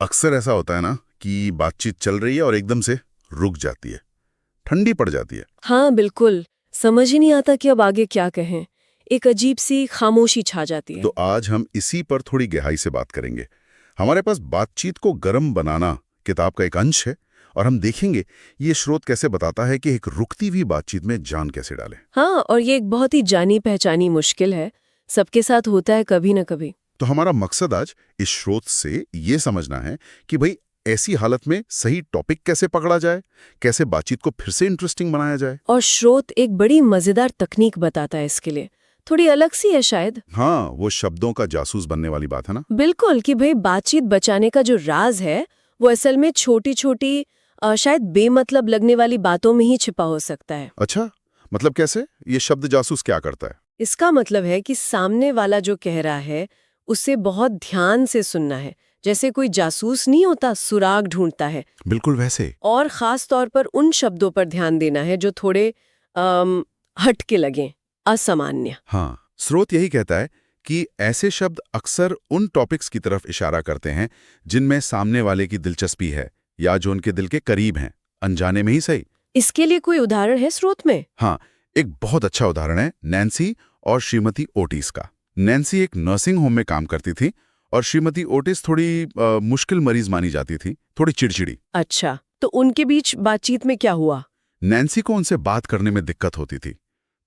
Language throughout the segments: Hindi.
अक्सर ऐसा होता है ना कि बातचीत चल रही है और एकदम से रुक जाती है, ठंडी पड़ जाती है। हाँ बिल्कुल। समझ ही नहीं आता कि अब आगे क्या कहें। एक अजीब सी खामोशी छा जाती है। तो आज हम इसी पर थोड़ी गहराई से बात करेंगे। हमारे पास बातचीत को गर्म बनाना किताब का एक अंश है और हम देखेंगे ये स्रोत कैसे बताता है कि एक रुकती हुई बातचीत में जान कैसे डालें। हाँ, और ये एक बहुत ही जानी पहचानी मुश्किल है। सबके साथ होता है कभी न कभी। तो हमारा मकसद आज इस स्रोत से ये समझना है कि भाई ऐसी हालत में सही टॉपिक कैसे पकड़ा जाए, कैसे बातचीत को फिर से इंटरेस्टिंग बनाया जाए। और स्रोत एक बड़ी मजेदार तकनीक बताता है इसके लिए। थोड़ी अलग सी है शायद। हाँ, वो शब्दों का जासूस बनने वाली बात है ना। बिल्कुल, कि भाई बातचीत बचाने का जो राज है वो असल में छोटी छोटी शायद बेमतलब लगने वाली बातों में ही छिपा हो सकता है। अच्छा, मतलब कैसे? ये शब्द जासूस क्या करता है? इसका मतलब है कि सामने वाला जो कह रहा है उसे बहुत ध्यान से सुनना है। जैसे कोई जासूस नहीं होता, सुराग ढूंढता है। बिल्कुल वैसे। और खास तौर पर उन शब्दों पर ध्यान देना है जो थोड़े हट के लगें, असामान्य। हाँ, स्रोत यही कहता है कि ऐसे शब्द अक्सर उन टॉपिक्स की तरफ इशारा करते हैं जिनमें सामने वाले की दिलचस्पी है या जो उनके दिल के करीब हैं, अनजाने में ही सही। इसके लिए कोई उदाहरण है स्रोत में? हाँ, एक बहुत अच्छा उदाहरण है नैन्सी और श्रीमती ओटिस का। नैन्सी एक नर्सिंग होम में काम करती थी और श्रीमती ओटिस थोड़ी मुश्किल मरीज मानी जाती थी, थोड़ी चिड़चिड़ी। अच्छा, तो उनके बीच बातचीत में क्या हुआ? नैन्सी को उनसे बात करने में दिक्कत होती थी,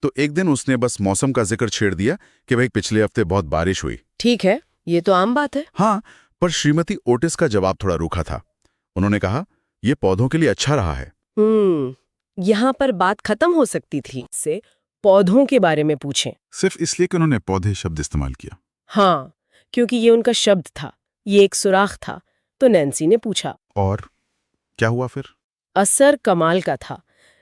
तो एक दिन उसने बस मौसम का जिक्र छेड़ दिया कि भाई पिछले हफ्ते बहुत बारिश हुई। ठीक है, ये तो आम बात है। हाँ, पर श्रीमती ओटिस का जवाब थोड़ा रूखा था। उन्होंने कहा, ये पौधों के लिए अच्छा रहा है। यहाँ पर बात खत्म हो सकती थी से पौधों के बारे में पूछें। सिर्फ इसलिए कि उन्होंने पौधे शब्द इस्तेमाल किया। हाँ, क्योंकि ये उनका शब्द था, ये एक सुराख था। तो नैन्सी ने पूछा। और क्या हुआ फिर? असर कमाल का था।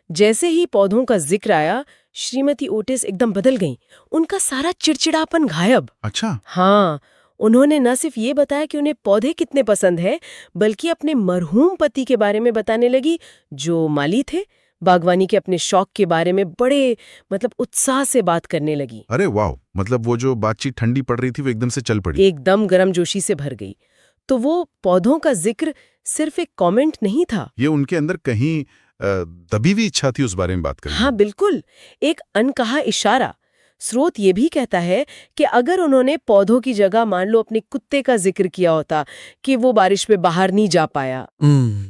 जैसे ही पौधों का जिक्र आया, श्रीमती ओटिस एकदम बदल गईं। उनका सारा चिड़चिड़ापन गायब। अच्छा। हाँ, उन्होंने न सिर्फ ये बताया कि उन्हें पौधे कितने पसंद हैं, बल्कि अपने मरहूम पति के बारे में बताने लगी, जो माली थे। बागवानी के अपने शौक के बारे में बड़े उत्साह से बात करने लगी। अरे वाह, मतलब वो जो बातचीत ठंडी पड़ रही थी वो एकदम से चल पड़ी। एकदम गर्मजोशी से भर गई। तो वो पौधों का जिक्र सिर्फ एक कमेंट नहीं था। ये उनके अंदर कहीं दबी हुई इच्छा थी उस बारे में बात करने की। हाँ बिल्कुल, एक अनकहा इशारा। स्रोत ये भी कहता है कि अगर उन्होंने पौधों की जगह मान लो अपने कुत्ते का जिक्र किया होता कि वो बारिश में बाहर नहीं जा पाया,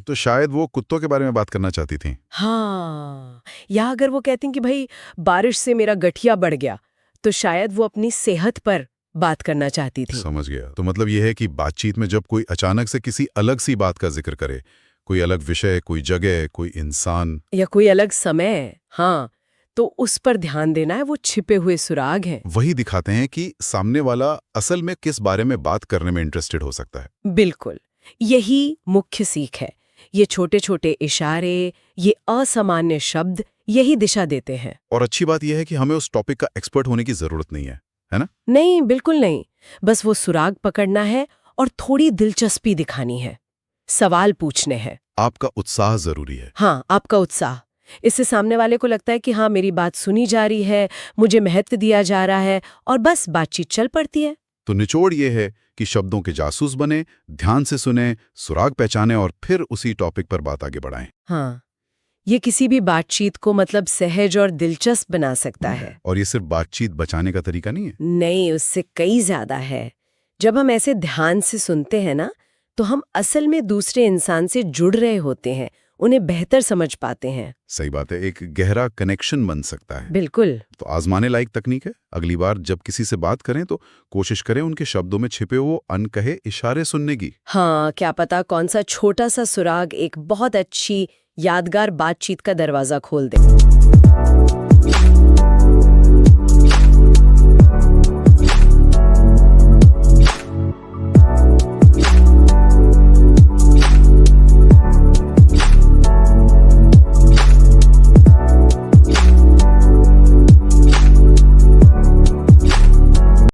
तो शायद वो कुत्तों के बारे में बात करना चाहती थी। हाँ, या अगर वो कहती कि भाई बारिश से मेरा गठिया बढ़ गया, तो शायद वो अपनी सेहत पर बात करना चाहती थी। समझ गया। तो मतलब ये है कि बातचीत में जब कोई अचानक से किसी अलग सी बात का जिक्र करे, कोई अलग विषय, कोई जगह, कोई इंसान या कोई अलग समय, हाँ, तो उस पर ध्यान देना है। वो छिपे हुए सुराग हैं। वही दिखाते हैं कि सामने वाला असल में किस बारे में बात करने में इंटरेस्टेड हो सकता है। बिल्कुल, यही मुख्य सीख है। ये छोटे छोटे इशारे, ये असामान्य शब्द यही दिशा देते हैं। और अच्छी बात यह है कि हमें उस टॉपिक का एक्सपर्ट होने की जरूरत नहीं है ना? नहीं, बिल्कुल नहीं। बस वो सुराग पकड़ना है और थोड़ी दिलचस्पी दिखानी है। सवाल पूछने हैं। आपका उत्साह जरूरी है। हाँ, आपका उत्साह। इससे सामने वाले को लगता है कि हाँ, मेरी बात सुनी जा रही है, मुझे महत्व दिया जा रहा है, और बस बातचीत चल पड़ती है। तो निचोड़ ये है कि शब्दों के जासूस बने, ध्यान से सुने, सुराग पहचाने और फिर उसी टॉपिक पर बात आगे बढ़ाएं। हाँ, ये किसी भी बातचीत को सहज और दिलचस्प बना सकता है। और ये सिर्फ बातचीत बचाने का तरीका नहीं है। नहीं, उससे कई ज्यादा है। जब हम ऐसे ध्यान से सुनते हैं ना, तो हम असल में दूसरे इंसान से जुड़ रहे होते हैं, उन्हें बेहतर समझ पाते हैं। सही बात है, एक गहरा कनेक्शन बन सकता है। बिल्कुल। तो आजमाने लायक तकनीक है। अगली बार जब किसी से बात करें तो कोशिश करें उनके शब्दों में छिपे वो अनकहे इशारे सुनने की। हाँ, क्या पता कौन सा छोटा सा सुराग एक बहुत अच्छी यादगार बातचीत का दरवाजा खोल दे।